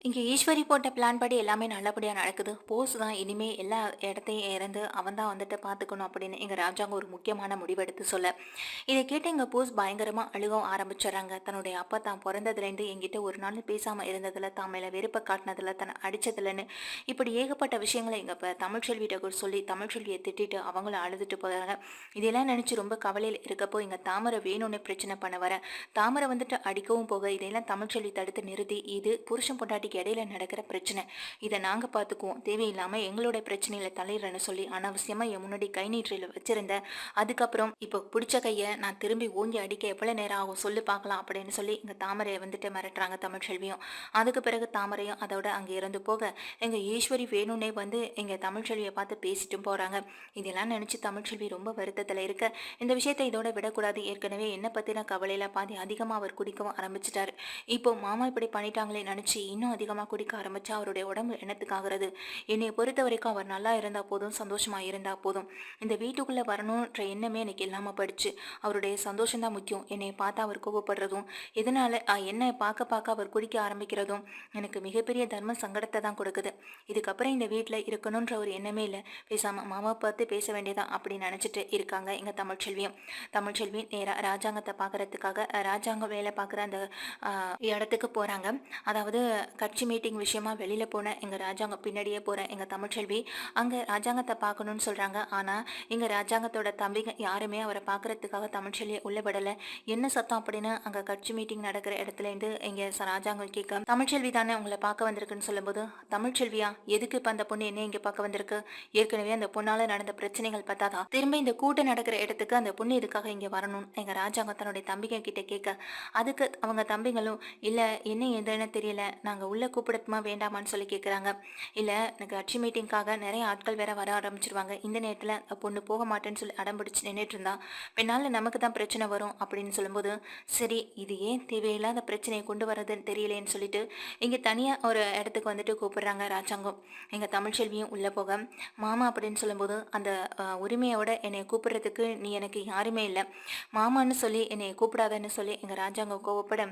இங்கே ஈஸ்வரி போட்ட பிளான் படி எல்லாமே நல்லபடியாக நடக்குது. போஸ் தான் இனிமே எல்லா இடத்தையும் இறந்து அவன் தான் வந்துட்டு பார்த்துக்கணும் அப்படின்னு எங்கள் ராஜாங்க ஒரு முக்கியமான முடிவெடுத்து சொல்ல, இதை கேட்டு எங்கள் போஸ் பயங்கரமாக அழுகவும் ஆரம்பிச்சிடுறாங்க. தன்னுடைய அப்பா தான் பிறந்ததுலேருந்து என்கிட்ட ஒரு நாள் பேசாமல் இருந்ததில், தான் மேலே வெறுப்பை காட்டினதில், தன்னை அடித்ததுலன்னு இப்படி ஏகப்பட்ட விஷயங்களை எங்கள் இப்போ தமிழ்ச்செல்விகிட்ட கூட சொல்லி தமிழ்ச்செல்வியை திட்டிட்டு அவங்களும் அழுதுட்டு போகிறாங்க. இதெல்லாம் நினச்சி ரொம்ப கவலையில் இருக்கப்போ எங்கள் தாமரை வேணும்னு பிரச்சனை பண்ண வர, தாமரை வந்துட்டு அடிக்கவும் போக இதையெல்லாம் தமிழ்ச்செல்வி தடுத்து நிறுத்தி, இது புருஷன் பொண்டாட்டிக்கு இடையில நடக்கிற பிரச்சனை, இதை நாங்கள் பார்த்துக்குவோம், தேவையில்லாமல் எங்களோட பிரச்சனையில தலையிடறேன்னு சொல்லி அனாவசியமாக என் முன்னாடி கை நீட்டில் வச்சிருந்தேன். அதுக்கப்புறம் இப்போ பிடிச்ச கையை நான் திரும்பி ஓங்கி அடிக்க எவ்வளோ நேரம் ஆகும் சொல்லி பார்க்கலாம் அப்படின்னு சொல்லி எங்கள் தாமரையை வந்துட்டு மிரட்டுறாங்க தமிழ்ச்செல்வியும். அதுக்கு பிறகு தாமரையும் அதோட அங்கே இறந்து போக எங்கள் ஈஸ்வரி வேணும்னே வந்து எங்கள் தமிழ்ச்செல்வியை பார்த்து பேசிட்டும் போகிறாங்க. இதெல்லாம் நினச்சி தமிழ்ச்செல்வி ரொம்ப வருத்தத்தில் இருக்க, இந்த விஷயத்தை இதோட விடக்கூடாது, ஏற்கனவே என்னை பற்றின கவலையில் பாதி அதிகமாக அவர் குடிக்கவும் ஆரம்பிச்சிட்டாரு. இப்போ மாமா இப்படி பண்ணிட்டாங்களே நினச்சி இன்னும் அதிகமாக குடிக்க ஆரம்பிச்சா அவருடைய உடம்பு என்னத்துக்காகிறது? என்னை பொறுத்த வரைக்கும் அவர் நல்லா இருந்தால் போதும், சந்தோஷமா இருந்தால் போதும். இந்த வீட்டுக்குள்ளே வரணுன்ற எண்ணமே எனக்கு இல்லாமல் போயிடுச்சு. அவருடைய சந்தோஷம்தான் முக்கியம். என்னை பார்த்தா அவர் கோபப்படுறதும், இதனால என்னை பார்க்க பார்க்க அவர் குடிக்க ஆரம்பிக்கிறதும் எனக்கு மிகப்பெரிய தர்ம சங்கடத்தை தான் கொடுக்குது. இதுக்கப்புறம் இந்த வீட்டில் இருக்கணுன்ற ஒரு எண்ணமே இல்லை. பேசாமல் மாமா பார்த்து பேச வேண்டியதான் அப்படின்னு நினச்சிட்டு இருக்காங்க எங்கள் தமிழ்ச்செல்வியும். தமிழ்ச்செல்வி நேராக ராஜாங்கத்தை பார்க்கறதுக்காக ராஜாங்கம் வேலை பார்க்குற அந்த இடத்துக்கு போகிறாங்க. அதாவது கட்சி மீட்டிங் விஷயமா வெளியில் போன எங்கள் ராஜாங்க பின்னாடியே போகிற எங்கள் தமிழ்ச்செல்வி அங்கே ராஜாங்கத்தை பார்க்கணுன்னு சொல்கிறாங்க. ஆனால் எங்கள் ராஜாங்கத்தோட தம்பிங்க யாருமே அவரை பார்க்குறதுக்காக தமிழ்ச்செல்வியை உள்ளே விடலை. என்ன சத்தம் அப்படின்னு அங்கே கட்சி மீட்டிங் நடக்கிற இடத்துலேருந்து எங்கள் ராஜாங்கம் கேட்க, தமிழ்ச்செல்வி தானே உங்களை பார்க்க வந்திருக்குன்னு சொல்லும்போது, தமிழ்ச்செல்வியா எதுக்கு இப்போ அந்த பொண்ணு என்ன இங்கே பார்க்க வந்திருக்கு? ஏற்கனவே அந்த பொண்ணால் நடந்த பிரச்சனைகள் பார்த்தாதா திரும்ப இந்த கூட்டம் நடக்கிற இடத்துக்கு அந்த பொண்ணு இதுக்காக இங்கே வரணும் எங்கள் ராஜாங்கம் தன்னுடைய தம்பிங்க கிட்ட கேட்க, அதுக்கு அவங்க தம்பிங்களும் இல்லை என்ன எதுன்னு தெரியல, நாங்கள் உள்ளே கூப்பிடட்டுமா வேண்டாமான்னு சொல்லி கேட்குறாங்க. இல்லை எனக்கு கட்சி மீட்டிங்காக நிறைய ஆட்கள் வேற வர ஆரம்பிச்சிருவாங்க, இந்த நேரத்தில் பொண்ணு போக மாட்டேன்னு சொல்லி அடம்பிடிச்சு நின்றுட்டு இருந்தா பின்னால் நமக்கு தான் பிரச்சனை வரும் அப்படின்னு சொல்லும்போது, சரி இது ஏன் தேவையில்லாத பிரச்சனையை கொண்டு வரதுன்னு தெரியலேன்னு சொல்லிட்டு இங்கே தனியாக ஒரு இடத்துக்கு வந்துட்டு கூப்பிடுறாங்க ராஜாங்கம். எங்கள் தமிழ்ச்செல்வியும் உள்ளே போக, மாமா அப்படின்னு சொல்லும்போது அந்த உரிமையோட என்னை கூப்பிடுறதுக்கு நீ எனக்கு யாருமே இல்லை, மாமான்னு சொல்லி என்னை கூப்பிடாதன்னு சொல்லி எங்கள் ராஜாங்கம் கோவப்பட,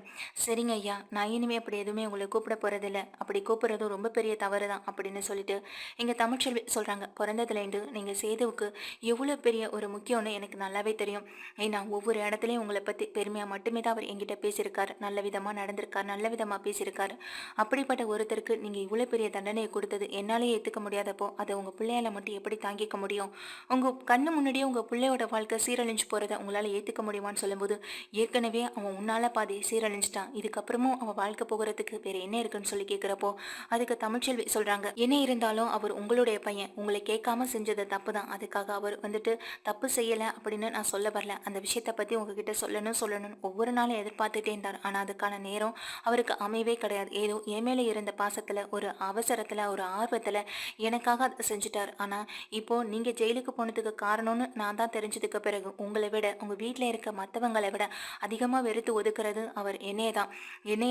சரிங்க ஐயா நான் இனிமே அப்படி எதுவுமே உங்களை கூப்பிட போகிறதில்ல, அப்படி கூப்பிட்றதும் ரொம்ப பெரிய தவறு தான் அப்படின்னு சொல்லிட்டு எங்கள் தமிழ்ச்செல்வி சொல்கிறாங்க. பிறந்ததுலேருந்து நீங்கள் சேதுவுக்கு எவ்வளோ பெரிய ஒரு முக்கியம்னு எனக்கு நல்லாவே தெரியும். ஏன்னா ஒவ்வொரு இடத்துலையும் உங்களை பற்றி பெருமையாக மட்டுமே தான் அவர் என்கிட்ட பேசியிருக்கார், நல்ல விதமாக நடந்திருக்கார், நல்ல விதமாக பேசியிருக்காரு. அப்படிப்பட்ட ஒருத்தருக்கு நீங்கள் இவ்வளோ பெரிய தண்டனையை கொடுத்தது என்னாலேயே ஏற்றுக்க முடியாதப்போ அதை உங்கள் பிள்ளையால் மட்டும் எப்படி தாங்கிக்க முடியும்? உங்கள் கண்ணு முன்னாடியே உங்கள் பிள்ளையோட வாழ்க்கை சீரழிஞ்சு போகிறத உங்களால் ஏற்றுக்க முடியுமான்னு சொல்லும்போது, ஏற்கனவே அவன் உன்னால் பாதி சீரழிஞ்சிட்டான், இதுக்கப்புறமும் அவன் வாழ்க்கை போகிறதுக்கு வேறு என்ன இருக்குன்னு சொல்லி கேட்குறப்போ அதுக்கு தமிழ்ச்செல்வி சொல்கிறாங்க, என்ன இருந்தாலும் அவர் உங்களுடைய பையன், உங்களை கேட்காம செஞ்சது தப்பு தான், அதுக்காக அவர் வந்துட்டு தப்பு செய்யலை அப்படின்னு நான் சொல்ல வரல, அந்த விஷயத்தை பற்றி உங்ககிட்ட சொல்லணும்னு ஒவ்வொரு நாளும் எதிர்பார்த்துட்டே இருந்தார். ஆனால் அதுக்கான நேரம் அவருக்கு அமையவே கிடையாது. ஏதோ என் மேலே இருந்த பாசத்தில், ஒரு அவசரத்தில், ஒரு ஆர்வத்தில் எனக்காக அதை செஞ்சுட்டார். ஆனால் இப்போது நீங்கள் ஜெயிலுக்கு போனதுக்கு காரணம்னு நான் தான் தெரிஞ்சதுக்கு பிறகு உங்களை விட, உங்கள் வீட்டில் இருக்க மற்றவங்களை விட அதிகமாக வெறுத்து ஒதுக்குறது அவர் என்னையே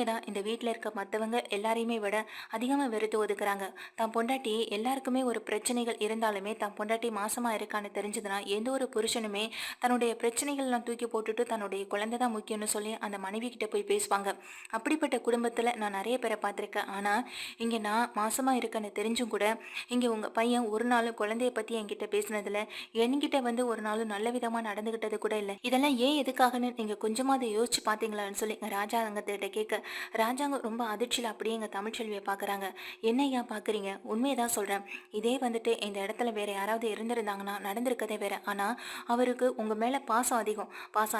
தான் இந்த வீட்டில் இருக்க மற்றவங்க எல்லாரையுமே விட அதிகமாக வெறுத்து ஒதுக்குறாங்க. தான் பொண்டாட்டி எல்லாருக்குமே ஒரு பிரச்சனைகள் இருந்தாலுமே தான் பொண்டாட்டி மாசமாக இருக்கான்னு தெரிஞ்சதுன்னா எந்த ஒரு புருஷனுமே தன்னுடைய பிரச்சனைகள்லாம் தூக்கி போட்டுட்டு தன்னுடைய குழந்தை தான் முக்கியம்னு சொல்லி அந்த மனைவி கிட்ட போய் பேசுவாங்க. அப்படிப்பட்ட குடும்பத்தில் நான் நிறைய பேரை பார்த்துருக்கேன். ஆனால் இங்கே நான் மாசமாக இருக்கேன்னு தெரிஞ்சும் கூட இங்கே உங்கள் பையன் ஒரு நாளும் குழந்தைய பற்றி என்கிட்ட பேசினதில், என்கிட்ட வந்து ஒரு நாளும் நல்ல விதமாக நடந்துக்கிட்டது கூட இல்லை. இதெல்லாம் ஏன் எதுக்காகன்னு நீங்கள் கொஞ்சமாவது யோசிச்சு பார்த்தீங்களான்னு சொல்லி ராஜாங்கத்திட்ட கேட்க, ராஜாங்கம் ரொம்ப அதிர்ச்சியில் அப்படியே எங்கள் தமிழ்ச்செல்வியை பார்க்குறாங்க. என்னையா பார்க்குறீங்க? உண்மையை தான் சொல்கிறேன். இதே வந்துட்டு இந்த இடத்துல வேறு யாராவது இருந்திருந்தாங்கன்னா நடந்திருக்கதே வேறு. ஆனால் அவருக்கு உங்கள் மேலே பாசம்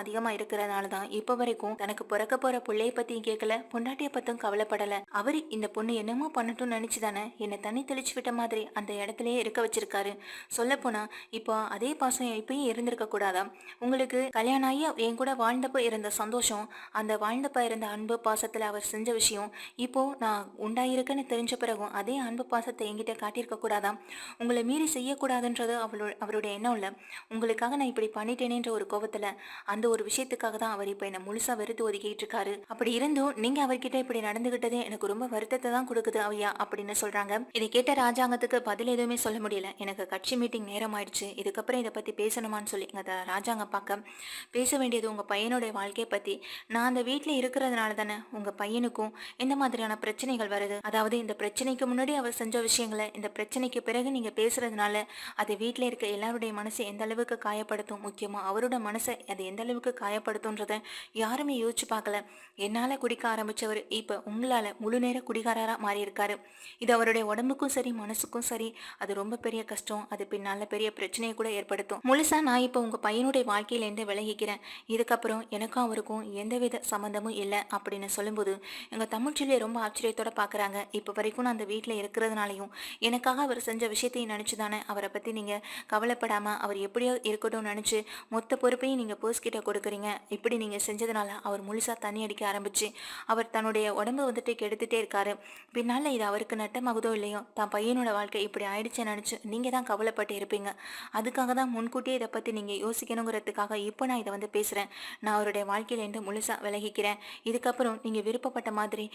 அதிகமாக இருக்கிறதுனால தான் இப்போ வரைக்கும் தனக்கு பிறக்க போகிற பிள்ளையை பற்றியும் கேட்கல, பொண்டாட்டியை பற்றியும் கவலைப்படலை. அவர் இந்த பொண்ணு என்னமோ பண்ணட்டும்னு நினச்சி தானே என்னை தண்ணி தெளிச்சு விட்ட மாதிரி அந்த இடத்துலையே இருக்க வச்சிருக்காரு. சொல்லப்போனால் இப்போ அதே பாசம் இப்பயும் இருந்திருக்க கூடாதா? உங்களுக்கு கல்யாணம் ஆகி என் கூட வாழ்ந்தப்போ இருந்த சந்தோஷம், அந்த வாழ்ந்தப்போ இருந்த அன்பு பாசத்தில் அவர் செஞ்ச விஷயம், இப்போது நான் உண்டாயிருக்குன்னு தெரிஞ்ச பிறகும் அதே அன்பு பாசத்தை என்கிட்ட காட்டியிருக்க கூடாதா? உங்களை மீறி செய்யக்கூடாதுன்றது அவருடைய எண்ணம் இல்லை. உங்களுக்காக நான் இப்படி பண்ணிட்டேனேன்ற ஒரு கோபத்தில் அந்த ஒரு விஷயத்துக்காக தான் அவர் இப்போ என்னை முழுசாக வெறுத்து ஒதுக்கிட்டு இருக்காரு. அப்படி இருந்தும் நீங்கள் அவர்கிட்ட இப்படி நடந்துகிட்டதே எனக்கு ரொம்ப வருத்தத்தை தான் கொடுக்குது ஐயா அப்படின்னு சொல்கிறாங்க. இதை கேட்ட ராஜாங்கத்துக்கு பதில் எதுவுமே சொல்ல முடியல. எனக்கு கட்சி மீட்டிங் நேரம் ஆயிடுச்சு, இதுக்கப்புறம் இதை பற்றி பேசணுமான்னு சொல்லி ராஜாங்க பார்க்க, பேச வேண்டியது உங்கள் பையனுடைய வாழ்க்கையை பற்றி. நான் அந்த வீட்டில் இருக்கிறதுனால தானே உங்கள் பையனுக்கும் எந்த மாதிரியான பிரச்சனைகள் வருது. அதாவது இந்த பிரச்சனைக்கு முன்னாடி அவர் செஞ்ச விஷயங்களை இந்த பிரச்சனைக்கு பிறகு நீங்க பேசுறதுனால அது வீட்ல இருக்க எல்லாருடைய மனசை எந்த அளவுக்கு காயப்படுத்தும், முக்கியமா அவரோட மனசை அது எந்த அளவுக்கு காயப்படுத்தும்ன்றத யாருமே யோசிச்சு பார்க்கல. என்னால குடிக்க ஆரம்பிச்சவர் இப்ப உங்களால முழு நேர குடிகாரரா மாறி இருக்காரு. இது அவருடைய உடம்புக்கும் சரி மனசுக்கும் சரி அது ரொம்ப பெரிய கஷ்டம். அது பின்னால பெரிய பிரச்சனையை கூட ஏற்படுத்தும். முழுசா நான் இப்ப உங்க பையனுடைய வாழ்க்கையிலேருந்து விலகிக்கிறேன். இதுக்கப்புறம் எனக்கும் அவருக்கும் எந்தவித சம்மந்தமும் இல்லை அப்படின்னு சொல்லும்போது எங்க தமிழ்ச்செல்வியை ரொம்ப ஆச்சரியத்தோட பாக்குறாங்க. இப்ப வரைக்கும் நான் அந்த வீட்டுல இருக்கிறதுனாலையும் எனக்காக அவர் செஞ்ச விஷயத்தையும் நினைச்சுதானே அவரை பத்தி நீங்க கவலைப்படாம அவர் எப்படியோ இருக்கட்டும் நினைச்சு மொத்த பொறுப்பையும் நீங்க போஸ் கிட்ட கொடுக்குறீங்க. இப்படி நீங்க செஞ்சதுனால அவர் முழுசா தண்ணி அடிக்க ஆரம்பிச்சு அவர் தன்னுடைய உடம்பு வந்துட்டு கெடுத்துட்டே இருக்காரு. பின்னால இது அவருக்கு நட்டமாகுதோ இல்லையோ தான் பையனோட வாழ்க்கை இப்படி ஆயிடுச்சு நினைச்சு நீங்க தான் கவலைப்பட்டு இருப்பீங்க. அதுக்காக தான் முன்கூட்டியே இதை பத்தி நீங்க யோசிக்கணுங்கிறதுக்காக இப்போ நான் இதை வந்து பேசுறேன். நான் அவருடைய வாழ்க்கையிலேருந்து முழுசா விலகிக்கிறேன். இதுக்கப்புறம் நீங்க விருப்பப்பட்ட மாதிரி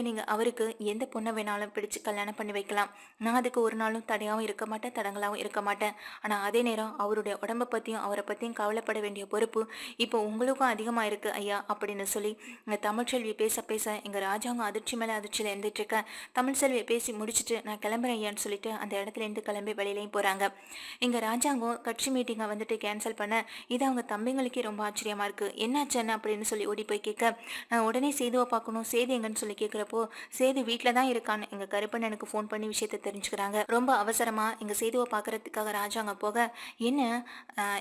நீங்க அவருக்கு எந்த பொண்ணை வேணாலும் பிடிச்சு கல்யாணம் பண்ணி வைக்கலாம். நான் அதுக்கு ஒரு நாளும் தடையாவும் இருக்க மாட்டேன், தடங்களாவும் இருக்க மாட்டேன். ஆனா அதே நேரம் அவருடைய உடம்பை பத்தியும் அவரை பத்தியும் கவலைப்பட வேண்டிய பொறுப்பு இப்போ உங்களுக்கும் அதிகமா இருக்கு ஐயா அப்படின்னு சொல்லி எங்க தமிழ்ச்செல்வி பேச பேச எங்க ராஜாங்க அதிர்ச்சி மேல அதிர்ச்சியில இருந்துட்டு இருக்க. தமிழ்செல்வியை பேசி முடிச்சுட்டு நான் கிளம்புறேன் ஐயான்னு சொல்லிட்டு அந்த இடத்துல இருந்து கிளம்பி வெளியிலையும் போறாங்க. எங்க ராஜாங்கம் கட்சி மீட்டிங்கை வந்துட்டு கேன்சல் பண்ண இது அவங்க தம்பிங்களுக்கே ரொம்ப ஆச்சரியமா இருக்கு. என்னாச்சுன்னு அப்படின்னு சொல்லி ஓடி போய் கேட்க நான் உடனே சேதுவை பார்க்கணும், சேது எங்கன்னு சொல்லி கேட்குறப்போ சேது வீட்டில் தான் இருக்கான்னு எங்க கருப்பன் எனக்கு ஃபோன் பண்ணி விஷயத்த தெரிஞ்சுக்கிறாங்க. ரொம்ப அவசரமா எங்க சேதுவை பார்க்கறதுக்காக ராஜாங்க போக என்ன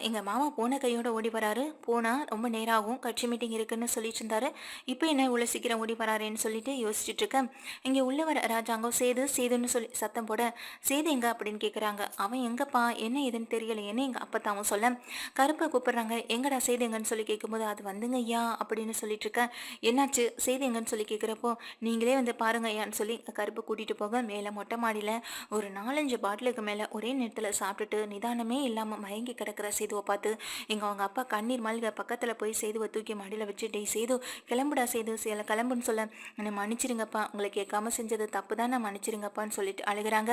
எங்க மாமா போன கையோட ஓடி வராரு, போனா ரொம்ப நேராகும் கட்சி மீட்டிங் இருக்குன்னு சொல்லிட்டு இருந்தாரு, இப்போ என்ன இவ்வளோ சீக்கிரம் ஓடி வராருன்னு சொல்லிட்டு யோசிச்சுட்டு இருக்கேன். இங்கே உள்ள வர ராஜாங்கம் சேது சேதுன்னு சொல்லி சத்தம் போட சேது எங்க அப்படின்னு கேட்குறாங்க. அவன் எங்கப்பா என்ன ஏதுன்னு தெரியல என்ன எங்க அப்பத்தாவும் சொல்ல கருப்பை கூப்பிடுறாங்க. எங்கடா சேது எங்கன்னு சொல்லி கேட்கும்போது அது வந்துங்க ஐயா அப்படின்னு சொல்லிட்டு இருக்கேன். என்னாச்சு சேது எங்கன்னு சொல்லி கேட்குறப்போ நீங்களே வந்து பாருங்க ஐயான்னு சொல்லி கருப்பு கூட்டிட்டு போக மேலே மொட்டை மாடியில் ஒரு 4-5 பாட்டிலுக்கு மேலே ஒரே நேரத்தில் சாப்பிட்டுட்டு நிதானமே இல்லாமல் மயங்கி கிடக்கிற சேதுவை பார்த்து அவங்க அப்பா கண்ணீர் மல்க பக்கத்தில் போய் சேதுவை தூக்கி மாடியில் வச்சு டேய் சேது கிளம்புடா சேது சேல கிளம்புன்னு சொல்ல என்னை மன்னிச்சிருங்கப்பா உங்களை கேட்காம செஞ்சது தப்பு தான், நான் மன்னிச்சிருங்கப்பான்னு சொல்லிட்டு அழுகிறாங்க.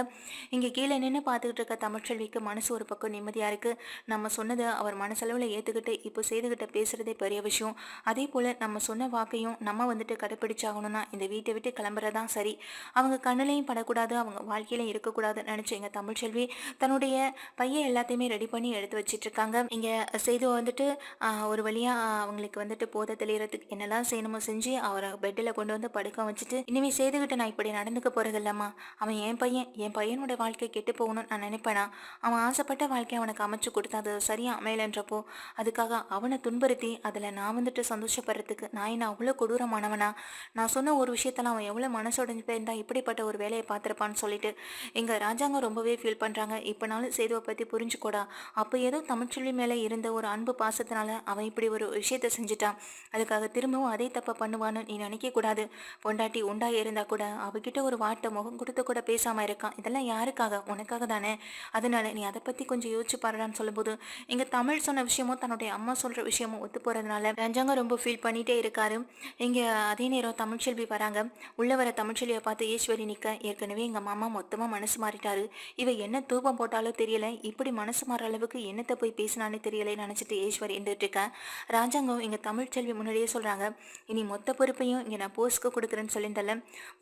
இங்கே கீழே நின்று பார்த்துக்கிட்டு இருக்க தமிழ்ச்செல்விக்கு மனசு ஒரு பக்கம் நிம்மதியாக இருக்குது. நம்ம சொன்னதை அவர் மனசளவில் ஏற்றுக்கிட்டு இப்போ சேதுக்கிட்ட பேசுகிறதே பெரிய விஷயம். அதே போல் நம்ம சொன்ன வாக்கையும் நம்ம வந்துட்டு கடைப்பிடிச்சாகணும்னா இந்த வீட்டை விட்டு கிளம்புறதான் சரி. அவங்க கண்ணிலையும் படக்கூடாது, அவங்க வாழ்க்கையிலையும் இருக்கக்கூடாதுன்னு நினச்சி எங்கள் தமிழ்ச்செல்வி தன்னுடைய பையன் எல்லாத்தையுமே ரெடி பண்ணி எடுத்து வச்சிட்டு இருக்காங்க. இங்கே சேது வந்துட்டு ஒரு வழியாக அவங்களுக்கு வந்துட்டு போதை தெளிகிறதுக்கு என்னெல்லாம் செய்யணுமோ செஞ்சு அவரை பெட்டில் கொண்டு வந்து படுக்க வச்சுட்டு இனிமேல் சேதுக்கிட்ட நான் இப்படி நடந்துக்க போகிறது இல்லைம்மா, அவன் என் பையனோட வாழ்க்கை கெட்டு போகணும்னு நான் நினைப்பேனா, அவன் ஆசைப்பட்ட வாழ்க்கை அவனுக்கு அமைச்சு கொடுத்தா அது சரியாக அமையலைன்றப்போ அதுக்காக அவனை துன்புறுத்தி அதில் நான் வந்துட்டு சந்தோஷப்படுறதுக்கு நான் என்ன அவ்வளோ கொடூரமானவனா, நான் சொன்ன ஒரு விஷயத்தெல்லாம் அவன் எவ்வளோ மனசோடைஞ்சு போயிருந்தா இப்படிப்பட்ட ஒரு வேலையை பார்த்துருப்பான்னு சொல்லிட்டு எங்கள் ராஜாங்க ரொம்பவே ஃபீல் பண்ணுறாங்க. இப்போனாலும் சேதுவை பற்றி புரிஞ்சுக்கூடா, அப்போ ஏதோ தமிழ்ச்செல்வி மேலே இருந்த ஒரு அன்பு பாசத்தினால அவன் இப்படி ஒரு விஷயத்த செஞ்சுட்டான், அதுக்காக திரும்பவும் அதே தப்பை பண்ணுவான்னு நீ நினைக்க கூடாது. பொண்டாட்டி உண்டா இருந்தா கூட அவகிட்ட ஒரு வார்த்தை முகம் கொடுத்து கூட பேசாம இருக்கான், இதெல்லாம் யாருக்காக, உனக்காக தானே, அதனால நீ அதை பத்தி கொஞ்சம் யோசிச்சு பாருடான்னு சொல்லும்போது இங்க தமிழ் சொன்ன விஷயமும் தன்னுடைய அம்மா சொல்ற விஷயமும் ஒத்து போறதுனால ரஞ்சாங்க ரொம்ப ஃபீல் பண்ணிட்டே இருக்காரு. இங்க அதே நேரம் தமிழ்ச்செல்வி வராங்க. உள்ள வர தமிழ்ச்செல்வியை பார்த்து ஈஸ்வரி நிக்க ஏற்கனவே எங்க மாமா மொத்தமா மனசு மாறிட்டாரு, இவ என்ன தூபம் போட்டாலும் தெரியல, இப்படி மனசு மாற அளவுக்கு என்னத்தை போய் பேசினான்னு தெரியல நினைச்சிட்டு ஈஸ்வரி இருந்துட்டு இருக்கேன். ராஜாங்கம் இங்க தமிழ்ச்செல்வி முன்னாடியே சொல்றாங்க, இனி மொத்த பொறுப்பையும் இங்க நான் போஸ்க்கு கொடுக்குறேன்னு சொல்லியிருந்தல,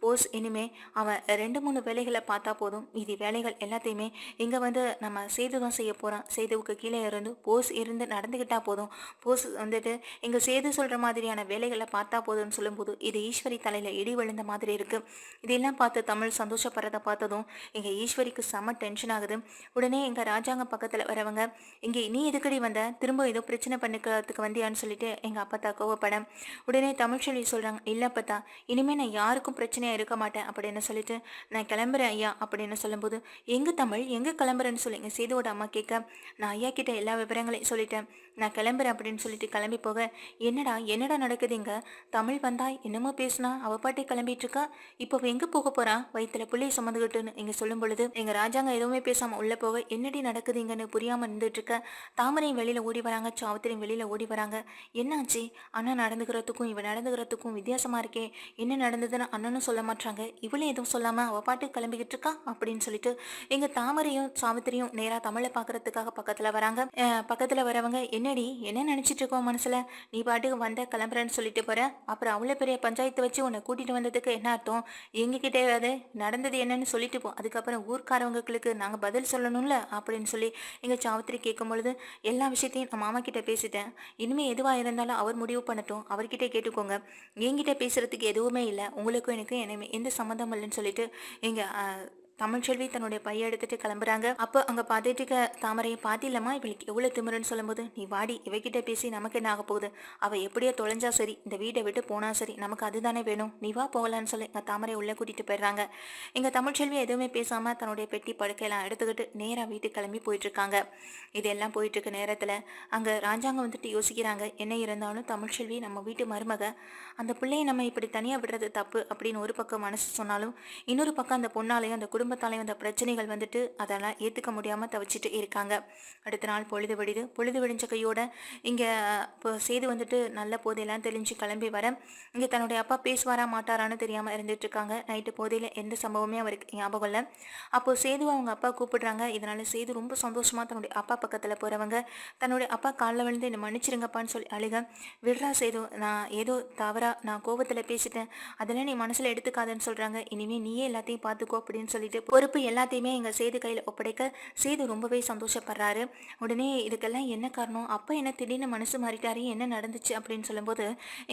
போஸ் இனிமே அவன் 2-3 வேலைகளை பார்த்தா போதும், மீதி வேலைகள் எல்லாத்தையுமே இங்கே வந்து நம்ம சேது தான் செய்ய போகிறான், சேதுவுக்கு கீழே இருந்து போஸ் இருந்து நடந்துக்கிட்டா போதும், போஸ் வந்துட்டு இங்கே சேது சொல்கிற மாதிரியான வேலைகளை பார்த்தா போதும்னு சொல்லும்போது இது ஈஸ்வரி தலையில் இடி விழுந்த மாதிரி இருக்குது. இதெல்லாம் பார்த்து தமிழ் சந்தோஷப்படுறத பார்த்ததும் இங்கே ஈஸ்வரிக்கு செம்ம டென்ஷன் ஆகுது. உடனே எங்கள் ராஜாங்க பக்கத்தில் வரவங்க இங்கே நீ எதுக்கடி வந்த, திரும்ப ஏதோ பிரச்சனை பண்ணிக்கிறதுக்கு வந்தியான்னு சொல்லிட்டு எங்கள் அப்பா தான் கோவப்பட உடனே தமிழ்ச்செல்வி சொல்கிறாங்க, இல்லைப்பத்தா இனிமேல் நான் யாருக்கும் பிரச்சனையாக இருக்க மாட்டேன் அப்படின்னு சொல்லிட்டு நான் கிளம்புறேன் ஐயா அப்படின்னு சொல்லும்போது எங்கே தமிழ் எங்கே கிளம்புறேன்னு சொல்லிங்க சேதுவோட அம்மா கேட்க நான் ஐயா கிட்ட எல்லா விவரங்களையும் சொல்லிட்டேன், நான் கிளம்புறேன் அப்படின்னு சொல்லிட்டு கிளம்பி போக என்னடா நடக்குது, இங்க தமிழ் வந்தா என்னமோ பேசினா அவ பாட்டி கிளம்பிட்டு இருக்கா, இப்போ எங்கே போக போறா வயிற்றுல புள்ளையை சுமந்துக்கிட்டுன்னு இங்கே சொல்லும் பொழுது எங்கள் ராஜாங்க எதுவுமே பேசாமல் உள்ளே போக என்னடி நடக்குதுங்கன்னு புரியாமல் இருந்துட்டு இருக்க. தாமரையும் வெளியில் ஓடி வராங்க, சாவத்திரையும் வெளியில் ஓடி வராங்க. என்னாச்சு அண்ணா நடந்துக்கிறதுக்கும் இவன் நடந்துக்கிறதுக்கும் வித்தியாசமா இருக்கே, என்ன நடந்ததுன்னு அண்ணனும் சொல்ல மாட்டாங்க, இவளும் எதுவும் சொல்லாம அவ பாட்டு கிளம்பிக்கிட்டு இருக்கா அப்படின்னு சொல்லிட்டு எங்க தாமரையும் சாவித்திரியும் நேரா தமிழை பாக்குறதுக்காக பக்கத்துல வராங்க. பக்கத்துல வரவங்க என்னடி என்ன நினைச்சிட்டு இருக்கோம் மனசுல, நீ பாட்டுக்கு வந்த கிளம்புறேன்னு சொல்லிட்டு போற, அப்புறம் அவ்வளவு பெரிய பஞ்சாயத்து வச்சு உன்னை கூட்டிட்டு வந்தது கேட்கறதுக்கு என்ன அர்த்தம்? எங்ககிட்டயாவது நடந்தது என்னன்னு சொல்லிட்டு போ. அதுக்கப்புறம் ஊர்க்காரவங்களுக்கு நாங்க பதில் சொல்லணும்ல அப்படின்னு சொல்லி எங்க சாவித்திரி கேட்கும்பொழுது, எல்லா விஷயத்தையும் நான் மாமா கிட்ட பேசிட்டேன். இனிமே எதுவா இருந்தாலும் அவர் முடிவு பண்ணட்டும். அவர்கிட்ட கேட்டுக்கோங்க. என்கிட்ட பேசுறதுக்கு எதுவுமே இல்ல. உங்களுக்கும் எனக்கும் எந்த சம்மந்தமும் இல்லைன்னு சொல்லிட்டு எங்க தமிழ்ச்செல்வி தன்னுடைய பைய எடுத்துட்டு கிளம்புறாங்க. அப்போ அங்க பார்த்துட்டு இருக்க தாமரையை பாத்திலமா இவளுக்கு எவ்வளவு திமிருன்னு சொல்லும்போது, நீ வாடி இவகிட்ட பேசி நமக்கு என்ன ஆக போகுது? அவ எப்படியோ தொலைஞ்சா சரி, இந்த வீட்டை விட்டு போனா சரி, நமக்கு அதுதானே வேணும். நீ வா போகலான்னு சொல்லி எங்க தாமரை உள்ள கூட்டிட்டு போயிடுறாங்க. எங்க தமிழ்ச்செல்வி எதுவுமே பேசாம தன்னுடைய பெட்டி படுக்கையெல்லாம் எடுத்துக்கிட்டு நேரா வீட்டுக்கு கிளம்பி போயிட்டு இருக்காங்க. இதெல்லாம் போயிட்டு இருக்க நேரத்துல அங்க ராஜாங்க வந்துட்டு யோசிக்கிறாங்க. என்ன இருந்தாலும் தமிழ்ச்செல்வி நம்ம வீட்டு மருமக, அந்த பிள்ளையை நம்ம இப்படி தனியா விடுறது தப்பு அப்படின்னு ஒரு பக்கம் மனசு சொன்னாலும், இன்னொரு பக்கம் அந்த பொண்ணாலையும் அந்த குடும்பத்தாலையும் அந்த பிரச்சனைகள் வந்துட்டு அதெல்லாம் ஏத்துக்க முடியாம தவிச்சிட்டு இருக்காங்க. அடுத்த நாள் பொழுது விடுது. பொழுது விடிஞ்ச கையோட இங்க இப்போ சேது வந்துட்டு நல்ல போதையெல்லாம் தெளிஞ்சு கிளம்பி வர, இங்க தன்னுடைய அப்பா பேசுவாரா மாட்டாரான்னு தெரியாம இருந்துட்டு இருக்காங்க. நைட்டு போதையில எந்த சம்பவமே அவருக்கு ஞாபகம் இல்லை. அப்போ சேதுவை அவங்க அப்பா கூப்பிடுறாங்க. இதனால சேது ரொம்ப சந்தோஷமா தன்னுடைய அப்பா பக்கத்துல போறவங்க தன்னுடைய அப்பா காலில் விழுந்து என்னை மன்னிச்சிருங்கப்பான்னு சொல்லி அழுக, விடுறா சேது, நான் ஏதோ தவறா நான் கோபத்துல பேசிட்டேன், அதெல்லாம் நீ மனசுல எடுத்துக்காதன்னு சொல்றாங்க. இனிமே நீயே எல்லாத்தையும் பார்த்துக்கோ அப்படின்னு சொல்லிட்டு பொறுப்பு எல்லாத்தையுமே எங்க சேது கையில ஒப்படைக்க சேது ரொம்பவே சந்தோஷப்படுறாரு. உடனே இதுக்கெல்லாம் என்ன காரணம், அப்பா என்ன திடீர்னு மனசு மாறிட்டாரு, என்ன நடந்துச்சு அப்படின்னு சொல்லும்போது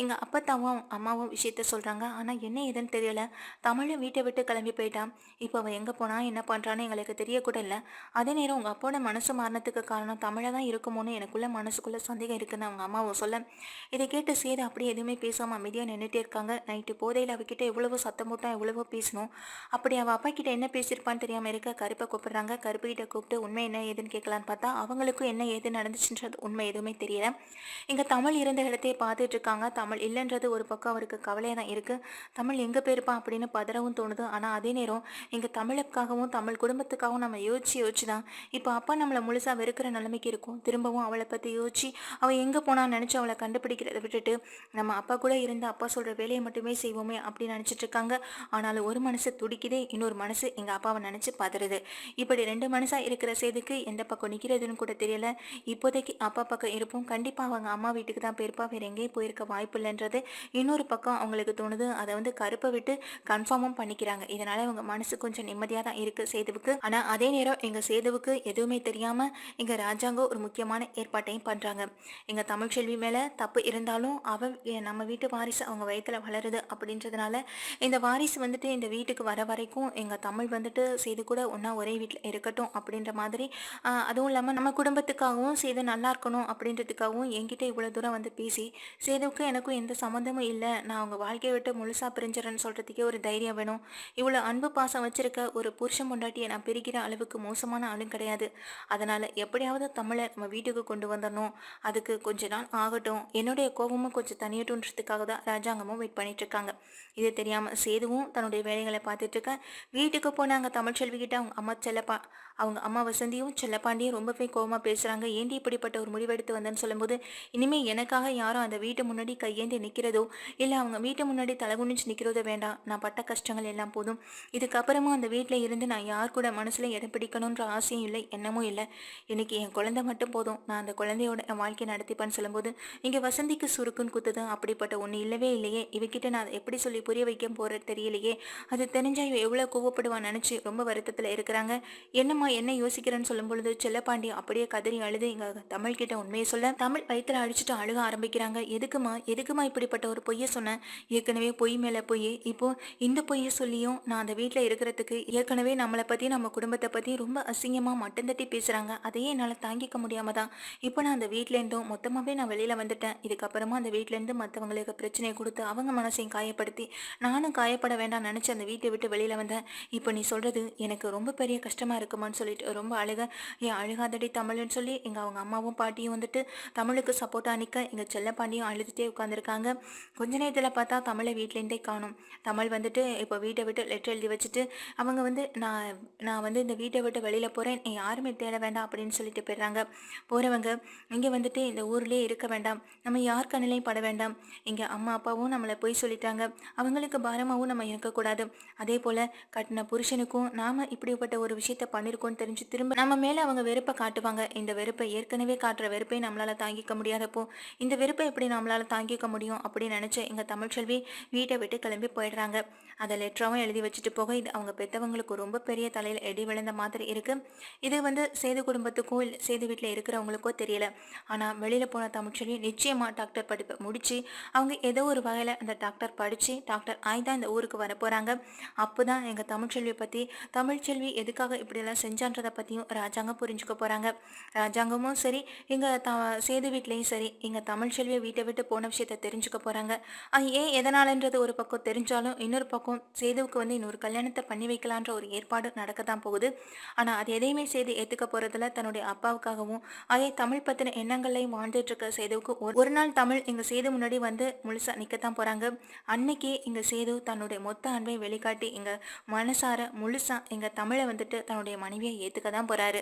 எங்க அப்பத்தாவும் அம்மாவும் விஷயத்த சொல்றாங்க. ஆனா என்ன ஏதுன்னு தெரியல, தமிழும் வீட்டை விட்டு கிளம்பி போயிட்டான். இப்போ அவன் எங்க போனா என்ன பண்றான்னு எங்களுக்கு தெரியக்கூட இல்லை. அதே நேரம் உங்க அப்போட மனசு மாறினதுக்கு காரணம் தமிழை தான் இருக்குமோன்னு எனக்குள்ள மனசுக்குள்ள சந்தேகம் இருக்குன்னு அவங்க அம்மாவும் சொல்ல, இதை கேட்டு சேது அப்படியே எதுவுமே பேசாம அமைதியா நின்றுட்டே இருக்காங்க. நைட்டு போதையில் அவகிட்ட எவ்வளவோ சத்தம் போட்டா எவ்வளவோ பேசணும். அப்படி அவள் அப்பா கிட்ட என்ன பேசியிருப்பான்னு தெரியாம இருக்க கருப்பை கூப்பிடுறாங்க. கருப்பு கிட்ட கூப்பிட்டு உண்மை என்ன ஏதுன்னு கேட்கலான்னு பார்த்தா அவங்களுக்கும் என்ன ஏது நடந்துச்சுன்றது உண்மை எதுவுமே தெரியல. இங்க தமிழ் இருந்த இடத்தையே பார்த்துட்டு இருக்காங்க. தமிழ் இல்லைன்றது ஒரு பக்கம் அவருக்கு கவலையாக தான் இருக்கு. தமிழ் எங்க போயிருப்பான் அப்படின்னு பதறவும் தோணுது. ஆனா அதே நேரம் இங்க தமிழுக்காகவும் தமிழ் குடும்பத்துக்காகவும் நம்ம யோசிச்சு தான் இப்போ அப்பா நம்மளை முழுசா வெறுக்கிற நிலைமைக்கு இருக்கும். திரும்பவும் அவளை பத்தி யோசிச்சு அவள் எங்க போனான்னு நினைச்சு அவளை கண்டுபிடிக்கிறத விட்டுட்டு நம்ம அப்பா கூட இருந்து அப்பா சொல்ற வேலையை மட்டுமே செய்வோமே அப்படின்னு நினைச்சிட்டு இருக்காங்க. ஆனாலும் ஒரு மனசு துடிக்குதே, இன்னொரு மனசு எங்க அப்பாவை நினைச்சு பதறுது. இப்படி ரெண்டு மனசா இருக்கிற சேதுக்கு எந்த பக்கம் நிக்கிறதுன்னு கூட தெரியல. இப்போதைக்கு அப்பா பக்கம் இருப்போம், கண்டிப்பா அவங்க அம்மா வீட்டுக்கு தான் போயிருப்பா, வேற எங்கேயும் போயிருக்க வாய்ப்பு இல்லைன்றது இன்னொரு பக்கம் அவங்களுக்கு தோணுது. அதை வந்து கருப்பை விட்டு கன்ஃபார்மும் பண்ணிக்கிறாங்க. இதனால அவங்க மனசு கொஞ்சம் நிம்மதியா தான் இருக்கு சேதுவுக்கு. ஆனா அதே நேரம் எங்க சேதுவுக்கு எதுவுமே தெரியாம எங்க ராஜாங்க ஒரு முக்கியமான ஏற்பாட்டையும் பண்றாங்க. எங்க தமிழ்ச்செல்வி மேல தப்பு இருந்தாலும் நம்ம வீட்டு வாரிசு அவங்க வயிற்றுல வளருது அப்படின்றதுனால இந்த வாரிசு வந்துட்டு இந்த வீட்டுக்கு வர வரைக்கும் எங்க தமிழ் வந்துட்டு சேது கூட ஒன்னா ஒரே வீட்டில் இருக்கட்டும் அப்படின்ற மாதிரி, அதுவும் இல்லாமல் நம்ம குடும்பத்துக்காகவும் சேது நல்லா இருக்கணும் அப்படின்றதுக்காகவும் என்கிட்ட இவ்வளோ தூரம் வந்து பேசி சேதுவுக்கு எனக்கும் எந்த சம்மந்தமும் இல்லை, நான் அவங்க வாழ்க்கையை விட்டு முழுசாக பிரிஞ்சிடறேன்னு சொல்கிறதுக்கே ஒரு தைரியம் வேணும். இவ்வளோ அன்பு பாசம் வச்சிருக்க ஒரு புருஷன் பொண்டாட்டியை நான் பிரிக்கிற அளவுக்கு மோசமான ஆளும் கிடையாது. அதனால் எப்படியாவது தமிழை நம்ம வீட்டுக்கு கொண்டு வந்துடணும், அதுக்கு கொஞ்ச நாள் ஆகட்டும், என்னுடைய கோபமும் கொஞ்சம் தனியட்டுன்றதுக்காக தான் ராஜாங்கமும் வெயிட் பண்ணிட்டு இருக்காங்க. இது தெரியாமல் சேதுவும் தன்னுடைய வேலைகளை பார்த்துட்டு இருக்க வீட்டுக்கு போனாங்க. தமிழ்ச்செல்வி கிட்ட அவங்க அம்மா வசந்தியும் செல்லப்பாண்டியும் ரொம்பவே கோபமாக பேசுகிறாங்க. ஏண்டி இப்படிப்பட்ட ஒரு முடிவெடுத்து வந்தேன்னு சொல்லும்போது, இனிமேல் எனக்காக யாரும் அந்த வீட்டு முன்னாடி கையேந்தி நிற்கிறதோ இல்லை அவங்க வீட்டு முன்னாடி தலைகுனிஞ்சு நிற்கிறதோ வேண்டாம். நான் பட்ட கஷ்டங்கள் எல்லாம் போதும். இதுக்கப்புறமா அந்த வீட்டில் இருந்து நான் யார் கூட மனசில் இடம் பிடிக்கணுன்ற ஆசையும் இல்லை, எண்ணமும் இல்லை. எனக்கு என் குழந்தை மட்டும் போதும், நான் அந்த குழந்தையோட என் வாழ்க்கையை நடத்திப்பேன்னு சொல்லும்போது இங்கே வசந்திக்கு சுருக்குன்னு குத்துது. அப்படிப்பட்ட ஒன்று இல்லவே இல்லையே, இவகிட்ட நான் எப்படி சொல்லி புரிய வைக்க போகிறது தெரியலையே, அது தெரிஞ்சா இவ எவ்வளோ கோவப்படுவான்னு நினச்சி ரொம்ப வருத்தத்தில் இருக்கிறாங்க. என்னம்மா என்ன யோசிக்கிறேன்னு சொல்லும் பொழுது செல்லப்பாண்டி அப்படியே கதறி அழுது இங்க தமிழ் கிட்ட உண்மையை சொல்ல தமிழ் வயிற்றுல அடிச்சுட்டு அழுக ஆரம்பிக்கிறாங்க. எதுக்குமா இப்படிப்பட்ட ஒரு பொய்யை சொன்னேன், ஏற்கனவே பொய் மேலே பொய், இப்போ இந்த பொய்யை சொல்லியும் நான் அந்த வீட்டில் இருக்கிறதுக்கு ஏற்கனவே நம்மளை பற்றி நம்ம குடும்பத்தை பற்றி ரொம்ப அசிங்கமாக மட்டம் தட்டி பேசுகிறாங்க. அதையே என்னால் தாங்கிக்க முடியாம தான் இப்போ நான் அந்த வீட்டிலேருந்தும் மொத்தமாகவே நான் வெளியில் வந்துட்டேன். இதுக்கப்புறமா அந்த வீட்டிலேருந்து மற்றவங்களுக்கு பிரச்சனையை கொடுத்து அவங்க மனசையும் காயப்படுத்தி நானும் காயப்பட வேண்டாம் நினச்சி அந்த வீட்டை விட்டு வெளியில் வந்தேன். இப்போ நீ சொல்கிறது எனக்கு ரொம்ப பெரிய கஷ்டமாக இருக்குமான்னு சொல்லிட்டு ரொம்ப ஏன் அழுகாதடி தமிழ்னு சொல்லி அவங்க அம்மாவும் பாட்டியும் வந்துட்டு தமிழுக்கு சப்போர்ட்டாக நிற்க எங்கள் செல்லப்பாண்டியும் அழுதுகிட்டே உட்காந்துருக்காங்க. கொஞ்ச நேரத்தில் பார்த்தா தமிழை வீட்டிலேருந்தே காணும். தமிழ் வந்துட்டு இப்போ வீட்டை விட்டு லெட்டர் எழுதி வச்சுட்டு அவங்க வந்து நான் வந்து இந்த வீட்டை விட்டு வெளியில் போகிறேன், யாருமே தேட வேண்டாம் அப்படின்னு சொல்லிட்டு போயிடுறாங்க. போகிறவங்க இங்கே வந்துட்டு இந்த ஊர்லேயே இருக்க வேண்டாம், நம்ம யார் கண்ணிலையும் பட வேண்டாம், இங்கே அம்மா அப்பாவும் நம்மளை போய் சொல்லிட்டாங்க, அவங்களுக்கு பாரமாகவும் நம்ம இருக்கக்கூடாது, அதே போல் கட்டின புருஷன் புருஷனுக்கும் நாம இப்படிப்பட்ட ஒரு விஷயத்த பண்ணிருக்கோம்னு தெரிஞ்சு திரும்ப நம்ம மேல அவங்க வெறுப்பை காட்டுவாங்க. இந்த வெறுப்பை ஏற்கனவே காட்டுற வெறுப்பை நம்மளால தாங்கிக்க முடியாதப்போ இந்த வெறுப்பை எப்படி நம்மளால தாங்கிக்க முடியும் அப்படின்னு நினைச்சு எங்க தமிழ்ச்செல்வி வீட்டை விட்டு கிளம்பி போயிடுறாங்க. அதை லெட்டராகவும் எழுதி வச்சுட்டு போக இது அவங்க பெத்தவங்களுக்கு ரொம்ப பெரிய தலையில எடி விழுந்த மாதிரி இருக்கு. இது சேது குடும்பத்துக்கோ இல்லை சேது வீட்டில் இருக்கிறவங்களுக்கோ தெரியல. ஆனா வெளியில போன தமிழ்ச்செல்வி நிச்சயமா டாக்டர் படிப்பை முடிச்சு அவங்க ஏதோ ஒரு வகையில அந்த டாக்டர் படிச்சு டாக்டர் ஆய்தான் இந்த ஊருக்கு வர போறாங்க. அப்போதான் எங்க தமிழ்ச்செல்வியை பத்தி தமிழ்ச்செல்வி எதுக்காக இப்படியெல்லாம் செஞ்சான்றதை பத்தியும் ராஜாங்கம் புரிஞ்சுக்க போறாங்க. ராஜாங்கமும் சரி எங்க சேது வீட்லயும் சரி எங்க தமிழ்ச்செல்வியை வீட்டை விட்டு போன விஷயத்த தெரிஞ்சுக்க போறாங்க. அது ஏன் எதனாலன்றது ஒரு பக்கம் தெரிஞ்சாலும் இன்னொரு பக்கம் சேதுவுக்கு இன்னொரு கல்யாணத்தை பண்ணி வைக்கலான்ற ஒரு ஏற்பாடு நடக்க தான் போகுது. ஆனா அது எதையுமே சேது ஏத்துக்க போறதுல தன்னுடைய அப்பாவுக்காகவும் அதே தமிழ் பத்தின எண்ணங்களையும் வாழ்ந்துட்டு இருக்க சேதுவுக்கு ஒரு நாள் தமிழ் எங்க சேது முன்னாடி முழுசா நிக்கத்தான் போறாங்க. அன்னைக்கே எங்க சேது தன்னுடைய மொத்த அன்பை வெளிக்காட்டி எங்க மனசார முழுசா எங்க தமிழை தன்னுடைய மனைவியை ஏத்துக்க தான் போறாரு.